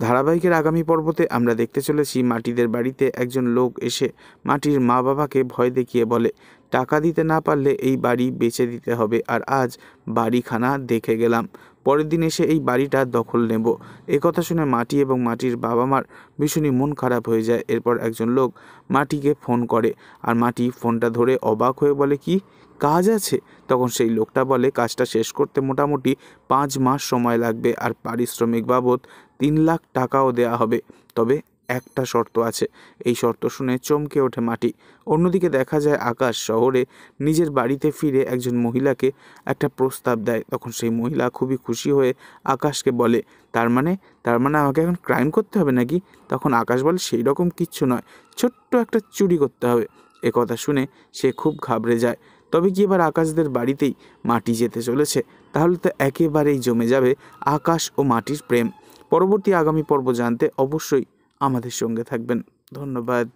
ধারাবাহিকের আগামী পর্বতে আমরা দেখতে চলেছি মাটিদের বাড়িতে একজন লোক এসে মাটির মা বাবাকে ভয় দেখিয়ে বলে, টাকা দিতে না পারলে এই বাড়ি বেচে দিতে হবে। আর আজ বাড়িখানা দেখে গেলাম, পরের দিন এসে এই বাড়িটা দখল নেব। কথা শুনে মাটি এবং মাটির বাবা মার ভীষণই মন খারাপ হয়ে যায়। এরপর একজন লোক মাটিকে ফোন করে, আর মাটি ফোনটা ধরে অবাক হয়ে বলে, কি কাজ আছে? তখন সেই লোকটা বলে, কাজটা শেষ করতে মোটামুটি 5 মাস সময় লাগবে, আর পারিশ্রমিক বাবদ 3 লাখ টাকাও দেয়া হবে। তবে একটা শর্ত আছে। এই শর্ত শুনে চমকে ওঠে মাটি। অন্যদিকে দেখা যায় আকাশ শহরে নিজের বাড়িতে ফিরে একজন মহিলাকে একটা প্রস্তাব দেয়। তখন সেই মহিলা খুবই খুশি হয়ে আকাশকে বলে, তার মানে আমাকে এখন ক্রাইম করতে হবে নাকি? তখন আকাশ বলে, সেই রকম কিচ্ছু নয়, ছোট্ট একটা চুরি করতে হবে। কথা শুনে সে খুব ঘাবড়ে যায়। তবে কি এবার আকাশদের বাড়িতেই মাটি যেতে চলেছে? তাহলে তো একেবারেই জমে যাবে আকাশ ও মাটির প্রেম। পরবর্তী আগামী পর্ব জানতে অবশ্যই আমাদের সঙ্গে থাকবেন। ধন্যবাদ।